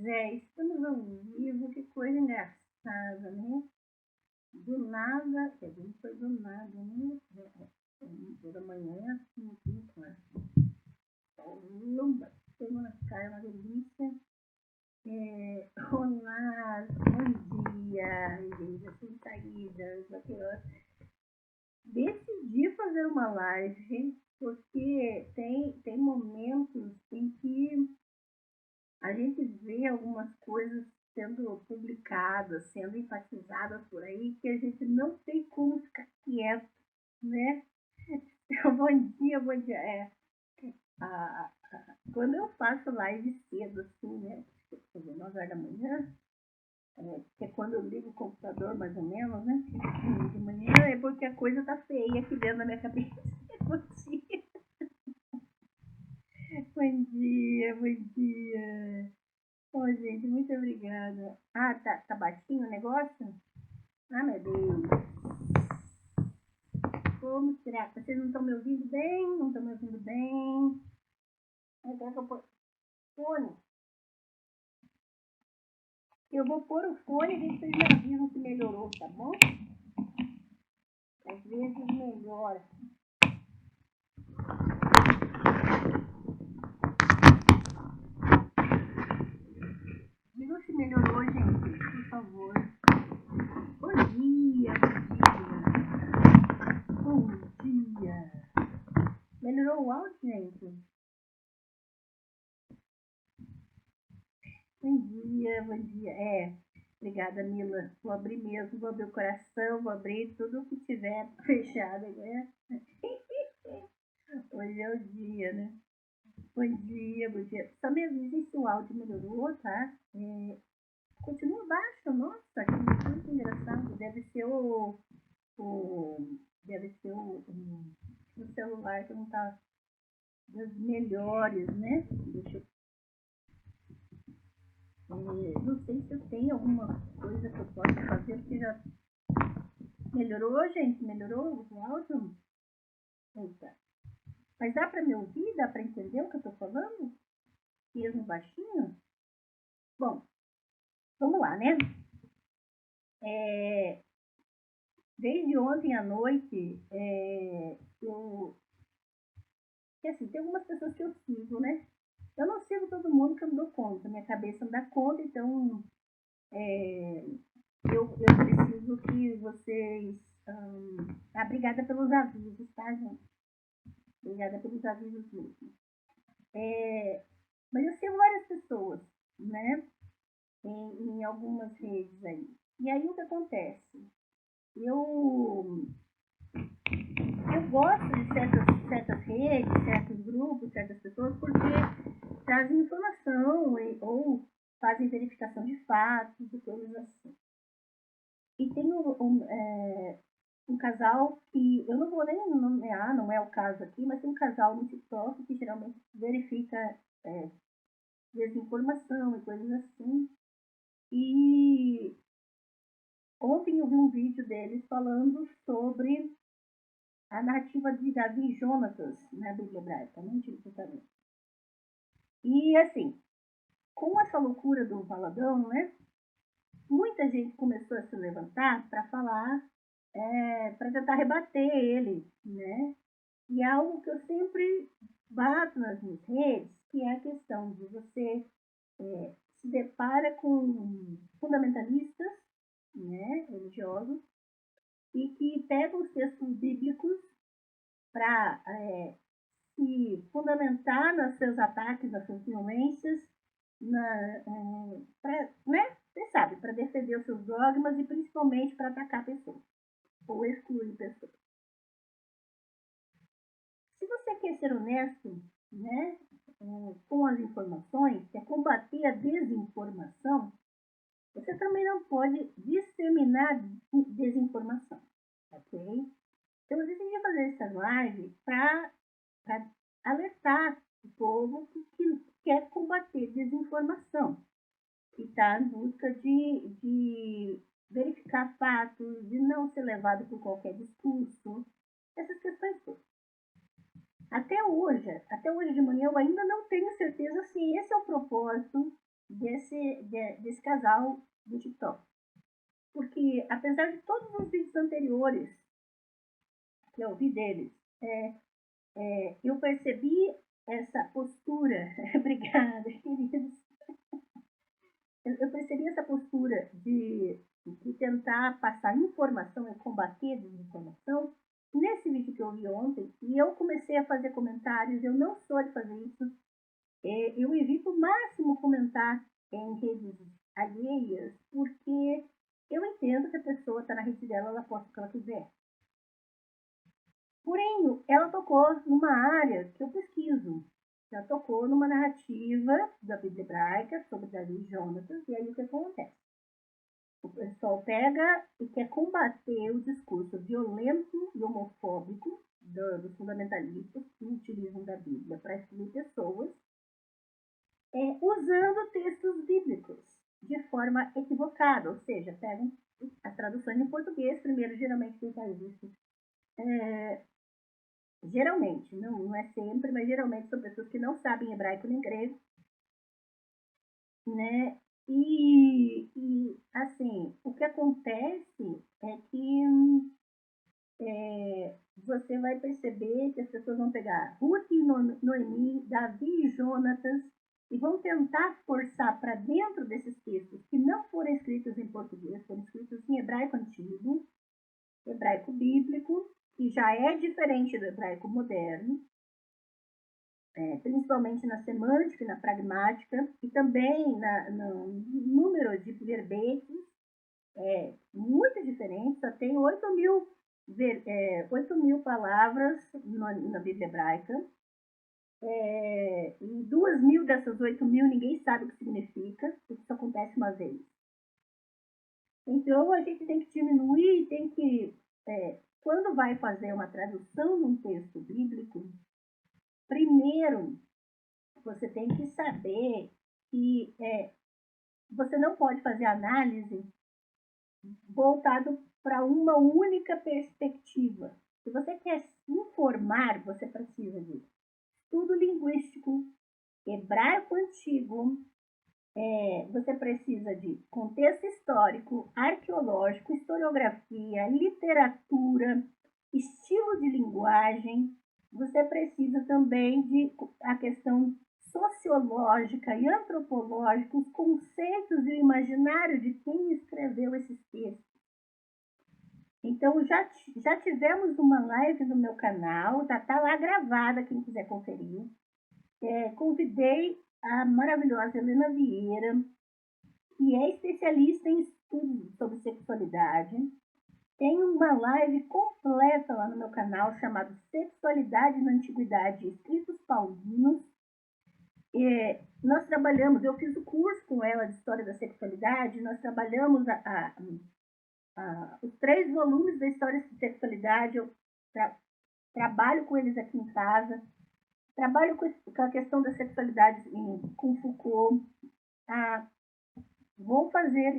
Pois é, estamos ao vivo, que coisa engraçada, né? Do nada, quer dizer, não foi do nada, né? Da manhã, não tinha claro. Lumba, pegou na cara, uma delícia. Olá, bom dia, Elisa, sem saídas, decidi fazer uma live, porque tem momentos em que a gente vê algumas coisas sendo publicadas, sendo enfatizadas por aí, que a gente não tem como ficar quieto, né? Bom dia. Quando eu faço live cedo, assim, né? Tipo, 9 horas da manhã, que é quando eu ligo o computador, mais ou menos, né? De manhã, é porque a coisa tá feia aqui dentro da minha cabeça. Bom dia. Bom dia, bom dia. Ô, gente, muito obrigada. Ah, tá baixinho o negócio? Ah, meu Deus. Como será? Vocês não estão me ouvindo bem? Não estão me ouvindo bem? Agora que eu pôr fone. Eu vou pôr o fone e vocês me avisam se melhorou, tá bom? Às vezes melhora. Digam se melhorou, gente, por favor. Bom dia, bom dia. Bom dia. Melhorou o áudio, gente? Bom dia, bom dia. Obrigada, Mila. Vou abrir mesmo, vou abrir o coração, vou abrir tudo que tiver fechado, né? Hoje é o dia, né? Bom dia, bom dia. Só me avisem se o áudio melhorou, tá? Continua baixo, nossa, que muito engraçado. Deve ser o celular que não tá das melhores, né? Deixa eu não sei se eu tenho alguma coisa que eu possa fazer, porque já melhorou, gente? Melhorou o áudio? Eita. Mas dá para me ouvir? Dá para entender o que eu estou falando? Mesmo baixinho? Bom, vamos lá, né? Desde ontem à noite, assim, tem algumas pessoas que eu sigo, né? Eu não sigo todo mundo que eu não dou conta, minha cabeça não dá conta, então eu preciso que vocês... obrigada pelos avisos, tá, gente? Obrigada pelos avisos mesmo. Mas eu sigo várias pessoas, né? Em algumas redes aí. E aí o que acontece? Eu gosto de certas redes, certos grupos, certas pessoas, porque trazem informação ou fazem verificação de fatos e coisas assim. E tem um casal que eu não vou nem nomear, não é o caso aqui, mas tem um casal no TikTok que geralmente verifica desinformação e coisas assim. E ontem eu vi um vídeo deles falando sobre a narrativa de Davi e Jonatas na Bíblia Hebraica, no Antigo Testamento. E assim, com essa loucura do Valadão, né? Muita gente começou a se levantar para falar, para tentar rebater ele, né? E é algo que eu sempre bato nas minhas redes, que é a questão de você se depara com fundamentalistas, né, religiosos, e que pegam os textos bíblicos para se fundamentar nos seus ataques, nas suas violências, você sabe, para defender os seus dogmas e principalmente para atacar pessoas ou excluir pessoas. Se você quer ser honesto, né, com as informações, quer combater a desinformação, você também não pode disseminar desinformação, ok? Então, eu decidi fazer essa live para alertar o povo que quer combater desinformação, que está em busca de verificar fatos, de não ser levado por qualquer discurso, essas questões todas. Até hoje de manhã, eu ainda não tenho certeza se esse é o propósito, desse casal do TikTok. Porque, apesar de todos os vídeos anteriores que eu vi deles, eu percebi essa postura, obrigada, queridos, eu percebi essa postura de tentar passar informação e combater a desinformação nesse vídeo que eu vi ontem, e eu comecei a fazer comentários. Eu não sou de fazer isso, eu evito o máximo comentar em redes alheias, porque eu entendo que a pessoa está na rede dela, ela posta o que ela quiser. Porém, ela tocou numa área que eu pesquiso. Ela tocou numa narrativa da Bíblia hebraica sobre Davi e Jonatas, e aí o que acontece? O pessoal pega e quer combater o discurso violento e homofóbico dos fundamentalistas que utilizam da Bíblia para excluir pessoas, usando textos bíblicos de forma equivocada, ou seja, pegam as traduções em português, primeiro, geralmente quem faz isso, geralmente, não é sempre, mas geralmente são pessoas que não sabem hebraico nem grego, né? E assim, o que acontece é que você vai perceber que as pessoas vão pegar Ruth e Noemi, Davi e Jonatas, e vão tentar forçar para dentro desses textos que não foram escritos em português, foram escritos em hebraico antigo, hebraico bíblico, que já é diferente do hebraico moderno, principalmente na semântica e na pragmática, e também no número de verbetes, muito diferente. Só tem 8.000 palavras na Bíblia hebraica, e 2.000 dessas 8.000 ninguém sabe o que significa, porque isso acontece uma vez. Então a gente tem que diminuir, tem que, quando vai fazer uma tradução de um texto bíblico, primeiro você tem que saber que você não pode fazer análise voltado para uma única perspectiva. Se você quer se informar, você precisa de estudo linguístico, hebraico antigo, você precisa de contexto histórico, arqueológico, historiografia, literatura, estilo de linguagem. Você precisa também de a questão sociológica e antropológica, os conceitos e o imaginário de quem escreveu esses textos. Então, já tivemos uma live no meu canal, já está lá gravada, quem quiser conferir. Convidei a maravilhosa Helena Vieira, que é especialista em estudos sobre sexualidade. Tem uma live completa lá no meu canal chamada Sexualidade na Antiguidade, Escritos Paulinos. Nós trabalhamos, eu fiz o curso com ela de História da Sexualidade, nós trabalhamos os 3 volumes da História da Sexualidade, eu trabalho com eles aqui em casa, trabalho com a questão da sexualidade com Foucault,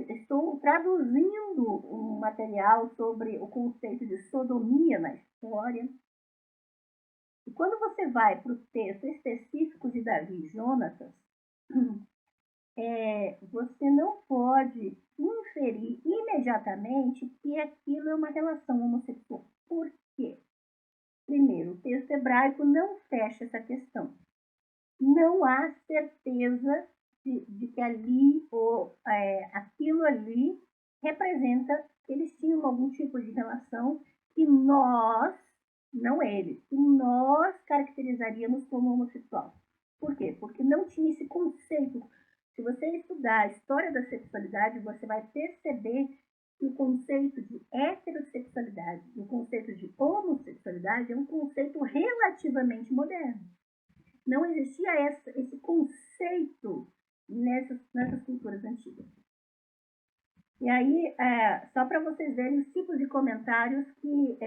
estou traduzindo um material sobre o conceito de sodomia na história. E quando você vai para o texto específico de Davi e Jonatas, você não pode inferir imediatamente que aquilo é uma relação homossexual. Por quê? Primeiro, o texto hebraico não fecha essa questão. Não há certeza de que ali ou aquilo ali representa que eles tinham algum tipo de relação que nós, não eles, que nós caracterizaríamos como homossexual. Por quê? Porque não tinha esse conceito. Se você estudar a história da sexualidade, você vai perceber que o conceito de heterossexualidade e o conceito de homossexualidade é um conceito relativamente moderno. Não existia esse conceito nessas culturas antigas. E aí, só para vocês verem os tipos de comentários que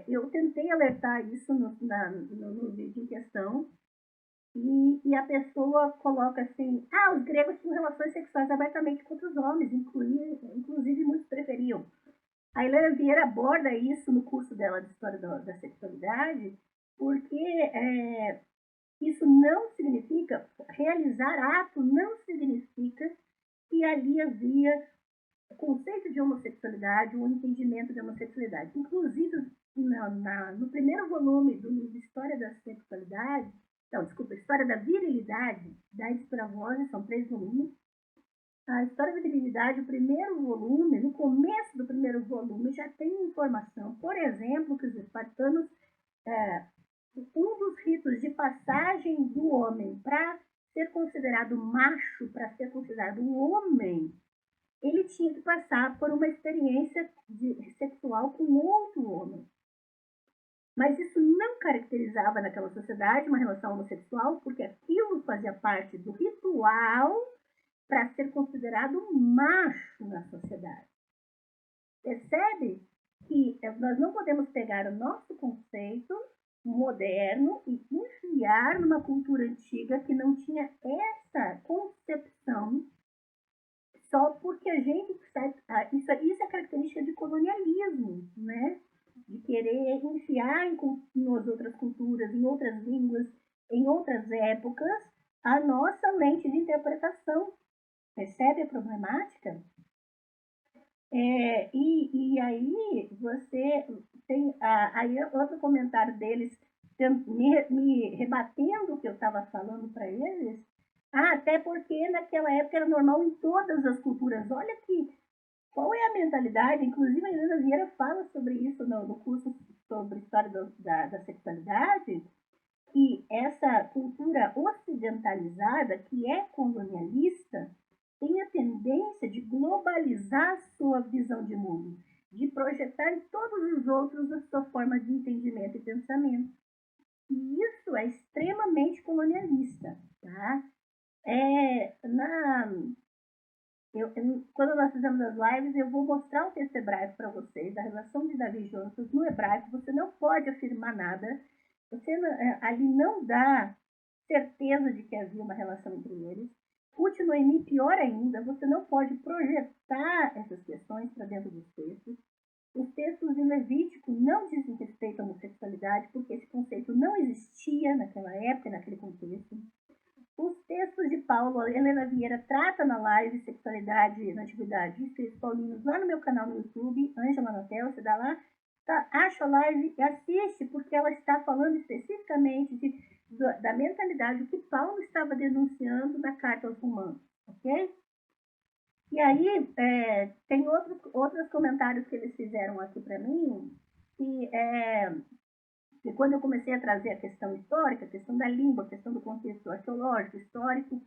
eu tentei alertar isso no vídeo em questão, e a pessoa coloca assim, os gregos tinham relações sexuais abertamente com outros homens, inclusive muitos preferiam. A Helena Vieira aborda isso no curso dela de História da Sexualidade, porque isso não significa, realizar ato não significa ali havia o conceito de homossexualidade, o entendimento de homossexualidade. Inclusive, no primeiro volume do livro História da Sexualidade, não, desculpa, História da Virilidade, da Editora Voz, são 3 volumes. A História da Virilidade, o primeiro volume, no começo do primeiro volume, já tem informação, por exemplo, que os espartanos, um dos ritos de passagem do homem para ser considerado macho, para ser considerado um homem, ele tinha que passar por uma experiência sexual com outro homem. Mas isso não caracterizava naquela sociedade uma relação homossexual, porque aquilo fazia parte do ritual para ser considerado macho na sociedade. Percebe que nós não podemos pegar o nosso conceito moderno e enfiar numa cultura antiga que não tinha essa concepção, só porque a gente sabe, isso é característica de colonialismo, né? De querer enfiar em outras culturas, em outras línguas, em outras épocas, a nossa lente de interpretação. Percebe a problemática? E aí você tem aí outro comentário deles me rebatendo o que eu estava falando para eles. Até porque naquela época era normal em todas as culturas. Olha que qual é a mentalidade, inclusive a Helena Vieira fala sobre isso no curso sobre história da sexualidade, que essa cultura ocidentalizada, que é colonialista, tem a tendência de globalizar sua visão de mundo, de projetar em todos os outros a sua forma de entendimento e pensamento. E isso é extremamente colonialista, tá? Quando nós fizemos as lives, eu vou mostrar o texto hebraico para vocês, da relação de Davi e Jonatas no hebraico. Você não pode afirmar nada, ali não dá certeza de que havia uma relação entre eles. Ruth e Noemi, pior ainda, você não pode projetar essas questões para dentro dos textos. Os textos de Levítico não dizem respeito à homossexualidade, porque esse conceito não existia naquela época, naquele contexto. Os textos de Paulo, a Helena Vieira trata na live Sexualidade na Antiguidade, escritos paulinos, lá no meu canal no YouTube, Ângela Natel, você dá lá, acha a live e assiste, porque ela está falando especificamente da mentalidade que Paulo estava denunciando na carta aos Romanos, ok? E aí, tem outros comentários que eles fizeram aqui para mim, que quando eu comecei a trazer a questão histórica, a questão da língua, a questão do contexto arqueológico, histórico,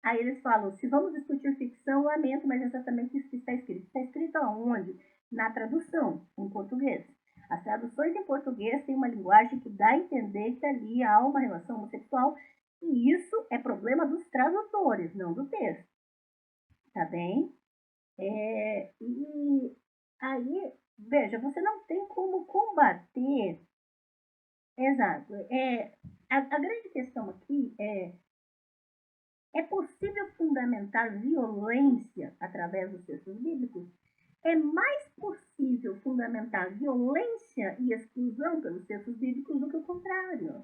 aí eles falam, se vamos discutir ficção, lamento, mas exatamente isso que está escrito. Está escrito aonde? Na tradução, em português. As traduções em português têm uma linguagem que dá a entender que ali há uma relação homossexual, e isso é problema dos tradutores, não do texto. Tá bem? E aí, veja, você não tem como combater. Exato. A grande questão aqui é possível fundamentar violência através dos textos bíblicos? É mais possível fundamentar violência e exclusão pelos textos bíblicos do que o contrário.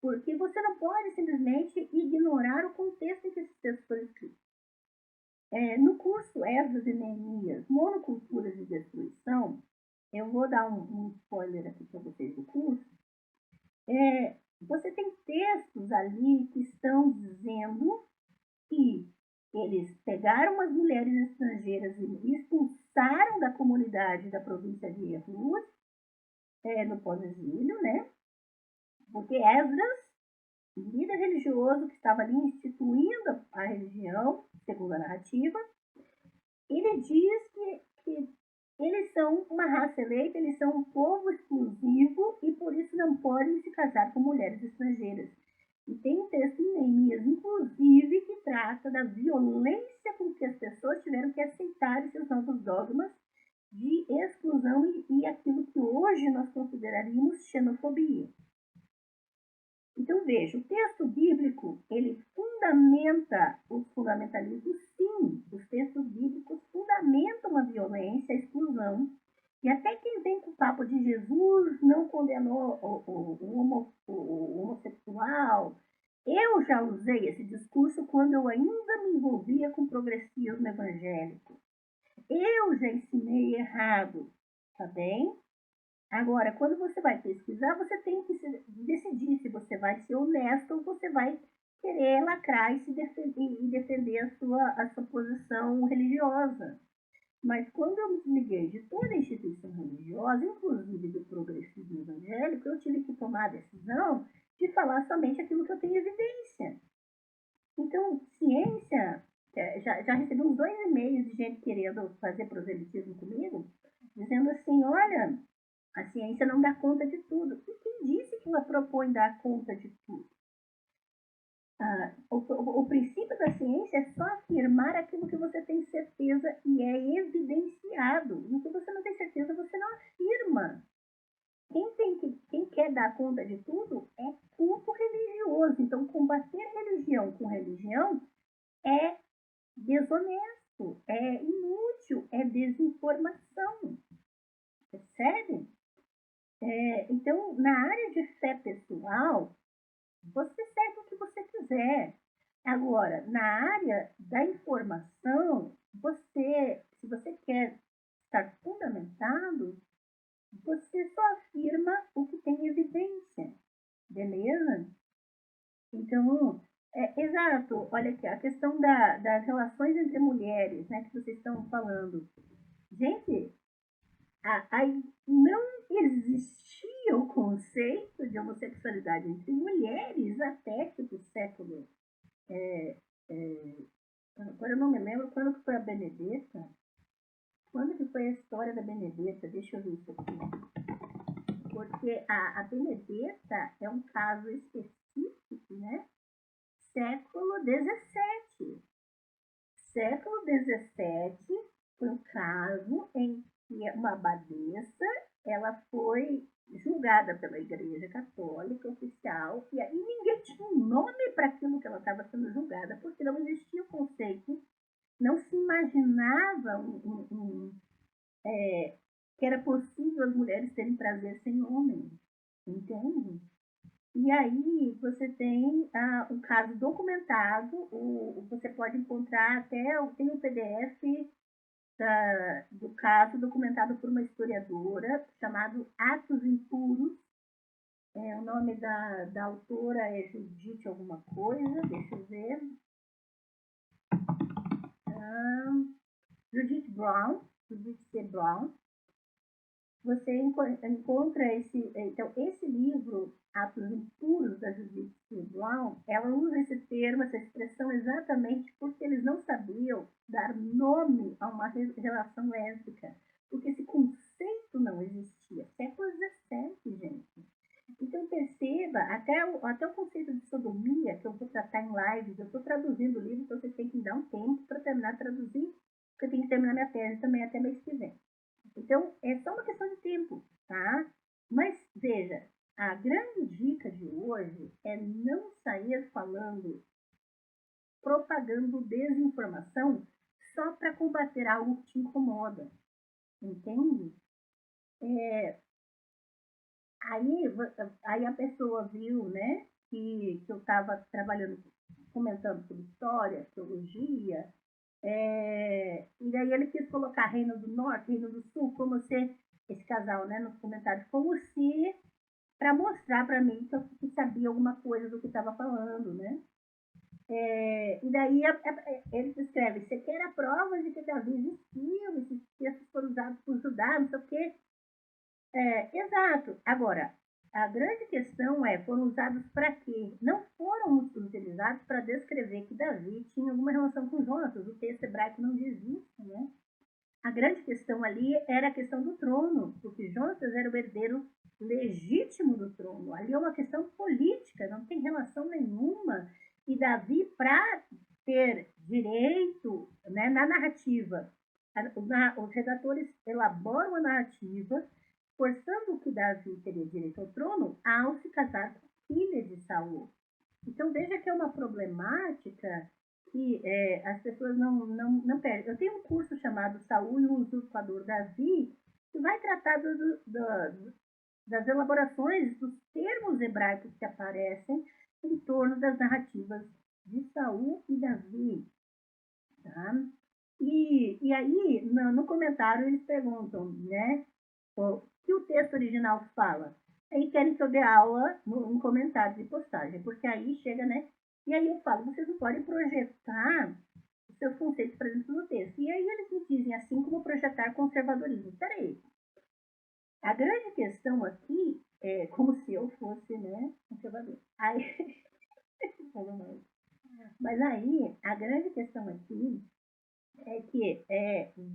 Porque você não pode simplesmente ignorar o contexto em que esses textos foram escritos. No curso Esdras e Neemias, Monoculturas de Destruição, eu vou dar um spoiler aqui para vocês do curso, você tem textos ali que estão dizendo que eles pegaram as mulheres estrangeiras e expulsaram da comunidade da província de Yehud, no pós-exílio, né? Porque Esdras, líder religioso que estava ali instituindo a religião, segundo a narrativa, ele diz que eles são uma raça eleita, eles são um povo exclusivo e por isso não podem se casar com mulheres estrangeiras. E tem um texto em Neemias, inclusive, que trata da violência com que as pessoas tiveram que aceitar seus novos dogmas de exclusão e aquilo que hoje nós consideraríamos xenofobia. Então, veja, o texto bíblico, ele fundamenta os fundamentalismos, sim. Os textos bíblicos fundamentam a violência, a exclusão. E até quem vem com o papo de Jesus não condenou o homossexual. Eu já usei esse discurso quando eu ainda me envolvia com progressismo evangélico. Eu já ensinei errado, tá bem? Agora, quando você vai pesquisar, você tem que decidir se você vai ser honesto ou você vai querer lacrar e defender a sua posição religiosa. Mas quando eu me desliguei de toda a instituição religiosa, inclusive do progressismo evangélico, eu tive que tomar a decisão de falar somente aquilo que eu tenho evidência. Então, ciência, já recebi uns 2 e-mails de gente querendo fazer proselitismo comigo, dizendo assim, olha, a ciência não dá conta de tudo. E quem disse que ela propõe dar conta de tudo? O princípio da ciência é só afirmar aquilo que você tem certeza e é evidenciado. E o que você não tem certeza, você não afirma. Quem quer dar conta de tudo é culto religioso. Então, combater religião com religião é desonesto, é inútil, é desinformação. Percebe? Então, na área de fé pessoal, você segue o que você quiser. Agora, na área da informação, se você quer estar fundamentado, você só afirma o que tem evidência, beleza? Então, exato, olha aqui, a questão das relações entre mulheres, né, que vocês estão falando. Gente, aí não existia o conceito de homossexualidade entre mulheres até tipo século. Agora eu não me lembro quando que foi a Benedetta. Quando que foi a história da Benedetta? Deixa eu ver isso aqui. Porque a Benedetta é um caso específico, né? Século XVII. Século XVII foi um caso em que uma abadesa ela foi julgada pela Igreja Católica oficial e aí ninguém tinha um nome para aquilo que ela estava sendo julgada, porque não existia o conceito, não se imaginava que era possível as mulheres terem prazer sem homem, entende? E aí você tem um caso documentado, você pode encontrar até, tem um PDF do caso documentado por uma historiadora chamado Atos Impuros. O nome da autora é Judith alguma coisa, deixa eu ver. Judith Brown, Judith C. Brown. Você encontra esse livro, Atos Impuros, da Judith C. Brown, ela usa esse termo, essa expressão exatamente porque eles não sabiam dar nome a uma relação lésbica, porque esse conceito não existia. Século XVII, gente. Então perceba, até o conceito de sodomia, que eu vou tratar em lives, eu estou traduzindo o livro, então vocês têm que me dar um tempo para terminar de traduzir, porque eu tenho que terminar minha tese também até mês que vem. Então, é só uma questão de tempo, tá? Mas, veja, a grande dica de hoje é não sair falando, propagando desinformação só para combater algo que te incomoda, entende? Aí a pessoa viu, né, que eu estava trabalhando, comentando sobre história, teologia, e daí ele quis colocar Reino do Norte, Reino do Sul, como se, esse casal, né, nos comentários, como se, para mostrar para mim que eu sabia alguma coisa do que estava falando, né? E daí ele escreve, você quer a prova de que Davi existiu, esses textos foram usados por Judá, não sei o quê. Exato. Agora, a grande questão foram usados para quê? Não foram utilizados para descrever que Davi tinha alguma relação com Jonatas. O texto hebraico não diz isso, né? A grande questão ali era a questão do trono, porque Jonatas era o herdeiro legítimo do trono. Ali é uma questão política, não tem relação nenhuma. E Davi, para ter direito, né, na narrativa, os redatores elaboram a narrativa forçando que Davi teria direito ao trono ao se casar com a filha de Saul. Então veja que é uma problemática que as pessoas não perdem. Eu tenho um curso chamado Saul e o Usurpador Davi, que vai tratar das elaborações dos termos hebraicos que aparecem em torno das narrativas de Saul e Davi. Tá? E aí, no comentário, eles perguntam, né, o que o texto original fala. Aí querem que eu dê aula no comentário de postagem, porque aí chega, né? E aí eu falo, vocês não podem projetar os seus conceitos, por exemplo, no texto. E aí eles me dizem assim como projetar conservadorismo. Peraí, a grande questão aqui é como se eu fosse, né, conservador. Aí, mas aí, a grande questão aqui é que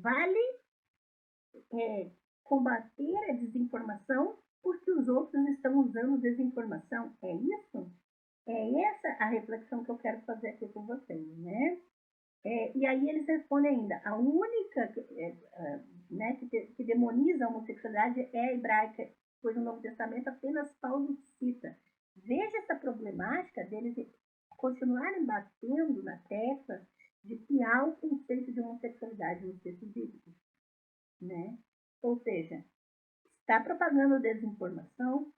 vale combater a desinformação porque os outros estão usando desinformação. É isso? É essa a reflexão que eu quero fazer aqui com vocês, né? E aí eles respondem ainda, a única né, que demoniza a homossexualidade é a hebraica, pois no Novo Testamento apenas Paulo cita. Veja essa problemática deles continuarem batendo na tecla de que há o conceito de homossexualidade nos textos bíblicos, né? Ou seja, está propagando desinformação,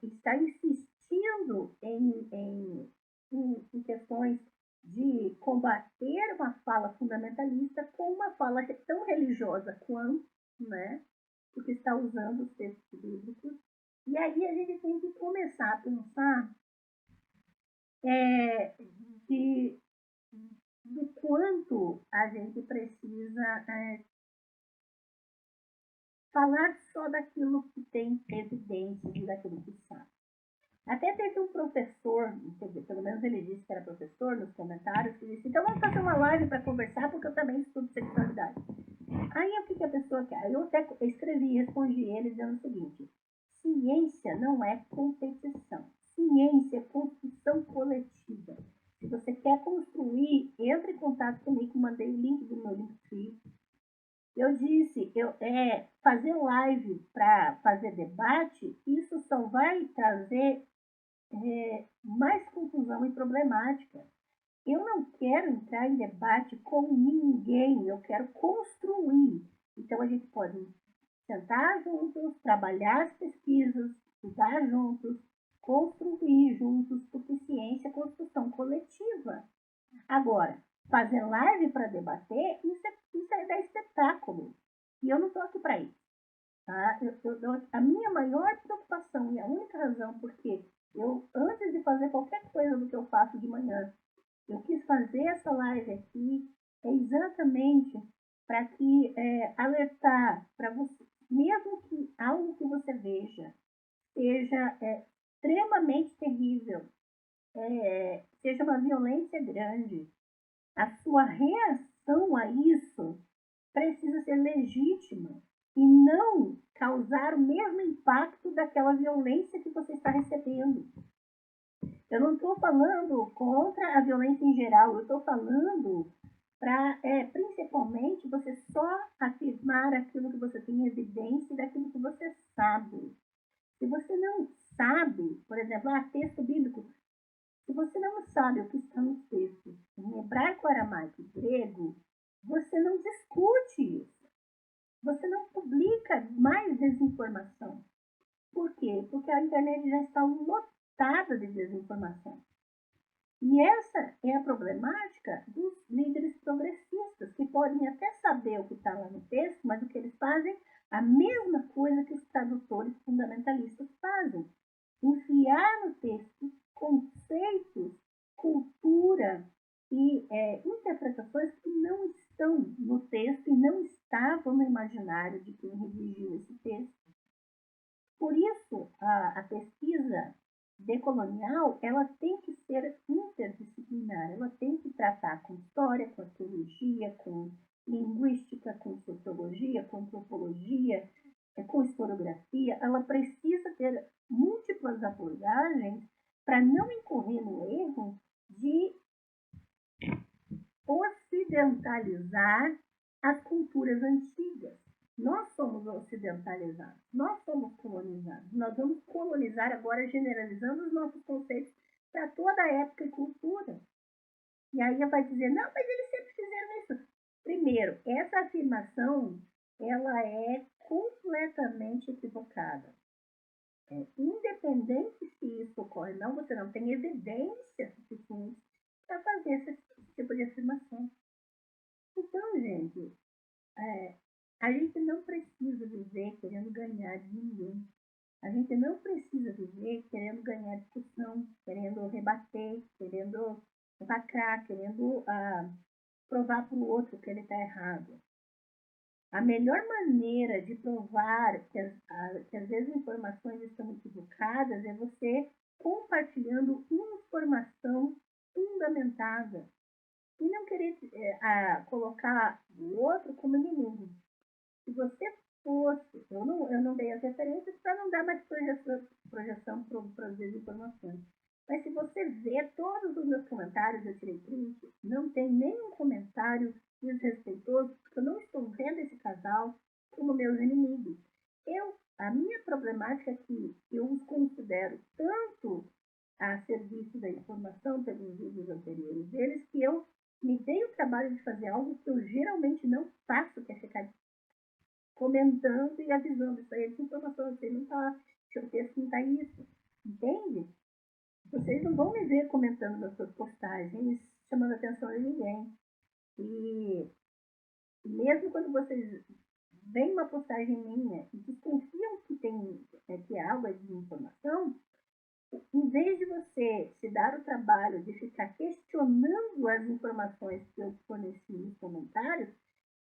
está insistindo em questões de combater uma fala fundamentalista com uma fala tão religiosa quanto, né? Porque está usando os textos bíblicos. E aí a gente tem que começar a pensar do quanto a gente precisa falar só daquilo que tem evidências e daquilo que sabe. Até teve um professor, pelo menos ele disse que era professor nos comentários, que disse, então vamos fazer uma live para conversar, porque eu também estudo sexualidade. Aí o que a pessoa quer? Eu até escrevi e respondi ele dizendo o seguinte, ciência não é competição, ciência é construção coletiva. Se você quer construir, entre em contato comigo, mandei o link do meu Linktree. Eu disse, fazer live para fazer debate, isso só vai trazer mais confusão e problemática. Eu não quero entrar em debate com ninguém, eu quero construir. Então a gente pode sentar juntos, trabalhar as pesquisas, estudar juntos, construir juntos, porque ciência é construção coletiva. Agora, fazer live para debater, isso é dar espetáculo. E eu não estou aqui para isso. Tá? A minha maior preocupação e a única razão porque eu, antes de fazer qualquer coisa do que eu faço de manhã, eu quis fazer essa live aqui é exatamente para que alertar para você, mesmo que algo que você veja seja extremamente terrível, seja uma violência grande, a sua reação a isso precisa ser legítima e não causar o mesmo impacto daquela violência que você está recebendo. Eu não estou falando contra a violência em geral, eu estou falando para, principalmente, você só afirmar aquilo que você tem evidência e daquilo que você sabe. Se você não sabe, por exemplo, texto bíblico, se você não sabe o que está nos textos em hebraico, aramaico e grego, você não discute isso. Você não publica mais desinformação. Por quê? Porque a internet já está lotada de desinformação. E essa é a problemática dos líderes progressistas, que podem até saber o que está lá no texto, mas o que eles fazem, a mesma coisa que os tradutores fundamentalistas fazem. Enfiar no texto conceitos, cultura e interpretações que não estão no texto e não estavam no imaginário de quem redigiu esse texto. Por isso, a pesquisa decolonial, ela tem que ser interdisciplinar, ela tem que tratar com história, com arqueologia, com linguística, com sociologia, com antropologia, com historiografia, ela precisa ter múltiplas abordagens para não incorrer no erro de ocidentalizar as culturas antigas. Nós somos ocidentalizados, nós somos colonizados. Nós vamos colonizar agora generalizando os nossos conceitos para toda a época e cultura. E aí vai dizer, não, mas eles sempre fizeram isso. Primeiro, essa afirmação, ela é completamente equivocada. Independente se isso ocorre ou não, você não tem evidência suficiente para fazer esse tipo de afirmação. Então, gente, a gente não precisa viver querendo ganhar de ninguém. A gente não precisa viver querendo ganhar discussão, querendo rebater, querendo lacrar, querendo provar para o outro que ele está errado. A melhor maneira de provar que às vezes informações estão equivocadas é você compartilhando informação fundamentada e não querer colocar o outro como inimigo. Se você fosse, eu não dei as referências para não dar mais projeção para as desinformações. Mas se você vê todos os meus comentários, eu tirei print, não tem nenhum comentário desrespeitoso, porque eu não estou vendo esse casal como meus inimigos. A minha problemática é que eu os considero tanto a serviço da informação pelos vídeos anteriores deles, que eu me dei o trabalho de fazer algo que eu geralmente não faço, que é ficar comentando e avisando isso aí, essa informação, você não tá, seu texto não tá isso, entende? Vocês não vão me ver comentando nas suas postagens, chamando a atenção de ninguém. E mesmo quando vocês veem uma postagem minha e desconfiam que é algo de informação, em vez de você se dar o trabalho de ficar questionando as informações que eu forneci nos comentários,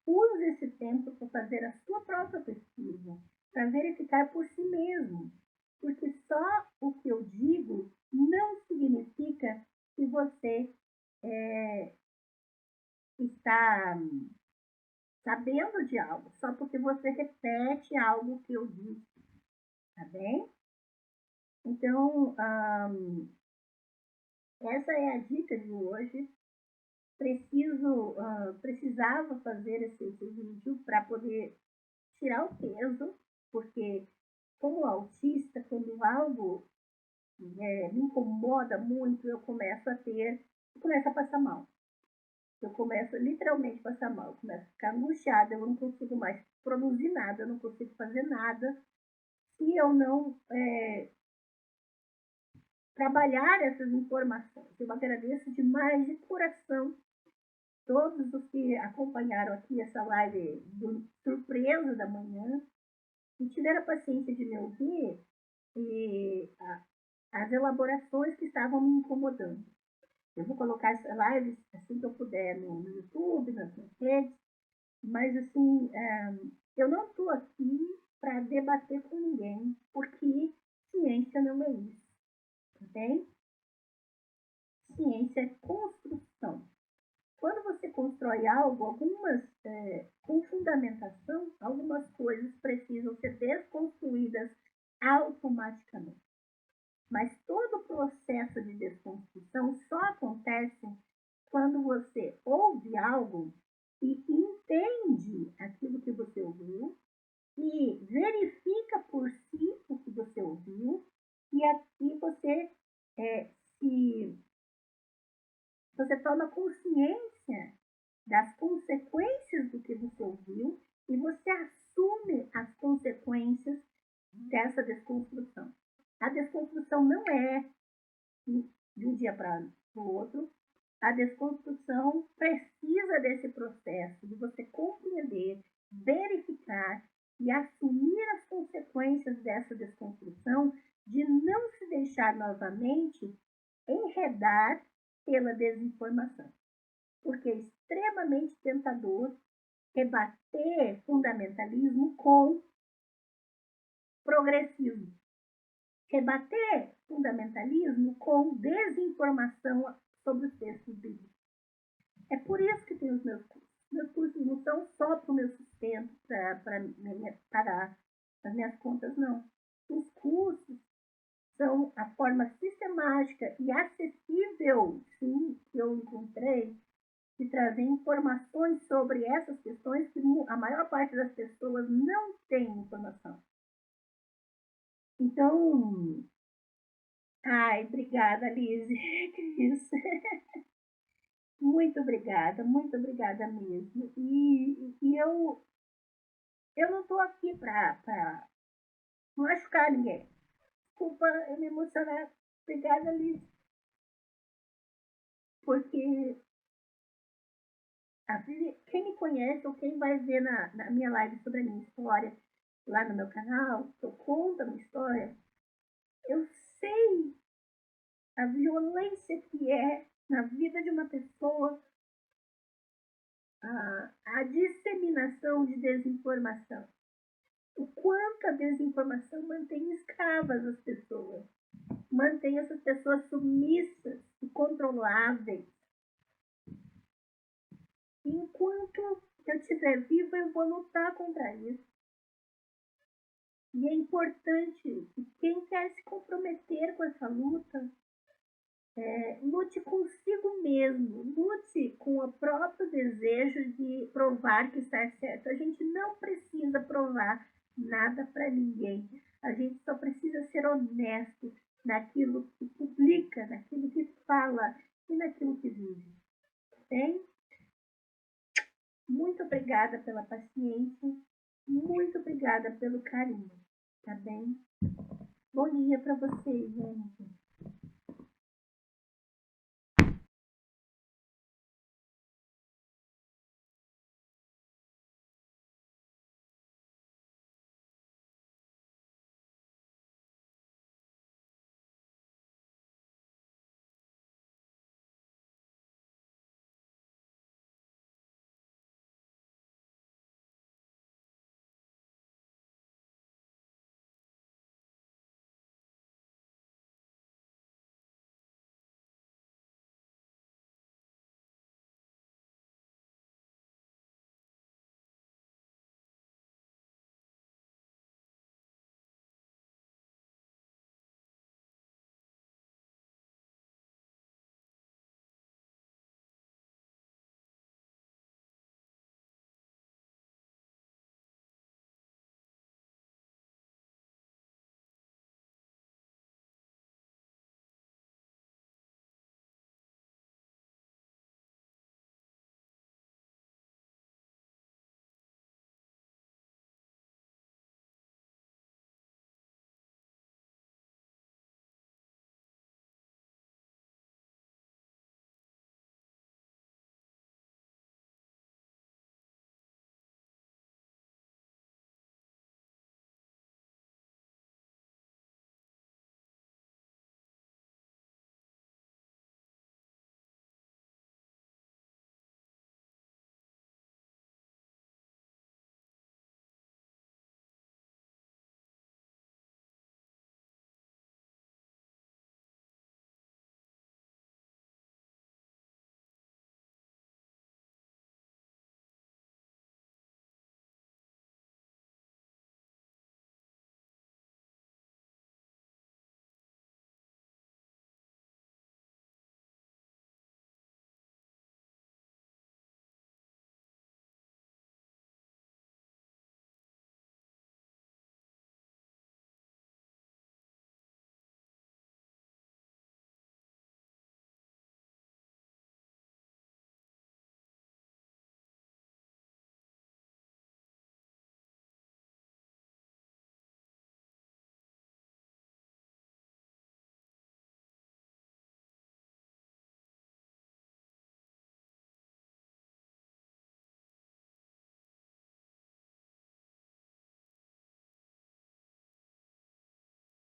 use esse tempo para fazer a sua própria pesquisa, para verificar por si mesmo. Porque só o que eu digo não significa que você está sabendo de algo, só porque você repete algo que eu disse, tá bem? Então, essa é a dica de hoje. Precisava fazer esse vídeo para poder tirar o peso, porque como autista, quando algo me incomoda muito, eu começo a passar mal. Eu começo literalmente a passar mal, eu começo a ficar angustiada, eu não consigo mais produzir nada, eu não consigo fazer nada se eu não trabalhar essas informações. Eu agradeço demais de coração todos os que acompanharam aqui essa live do Surpresa da Manhã e tiveram a paciência de me ouvir e as elaborações que estavam me incomodando. Eu vou colocar essa live assim que eu puder no YouTube, nas redes, mas assim, eu não estou aqui para debater com ninguém, porque ciência não é isso, ok? Ciência é construção. Quando você constrói algo, com fundamentação, algumas coisas precisam ser desconstruídas automaticamente. Mas todo o processo de desconstrução só acontece quando você ouve algo e entende aquilo que você ouviu e verifica por si o que você ouviu e aqui você toma consciência das consequências do que você ouviu e você assume as consequências dessa desconstrução. A desconstrução não é de um dia para o outro. A desconstrução precisa desse processo de você compreender, verificar e assumir as consequências dessa desconstrução, de não se deixar novamente enredar pela desinformação. Porque é extremamente tentador rebater fundamentalismo com progressismo. Rebater fundamentalismo com desinformação sobre os textos bíblicos. É por isso que tem os meus cursos. Meus cursos não são só para o meu sustento, para as minhas contas, não. Os cursos são a forma sistemática e acessível, sim, que eu encontrei de trazer informações sobre essas questões que a maior parte das pessoas não tem informação. Então, obrigada, Liz. Cris. Muito obrigada mesmo. E eu não estou aqui para machucar ninguém. Desculpa eu me emocionar. Obrigada, Liz. Porque quem me conhece ou quem vai ver na minha live sobre a minha história lá no meu canal, eu conto a minha história, eu sei a violência que é na vida de uma pessoa a disseminação de desinformação. O quanto a desinformação mantém escravas as pessoas, mantém essas pessoas submissas e controláveis. Enquanto eu estiver viva, eu vou lutar contra isso. E é importante que quem quer se comprometer com essa luta, lute consigo mesmo, lute com o próprio desejo de provar que está certo. A gente não precisa provar nada para ninguém. A gente só precisa ser honesto naquilo que publica, naquilo que fala e naquilo que vive. Bem? Muito obrigada pela paciência, muito obrigada pelo carinho, tá bem? Bom dia para vocês, gente.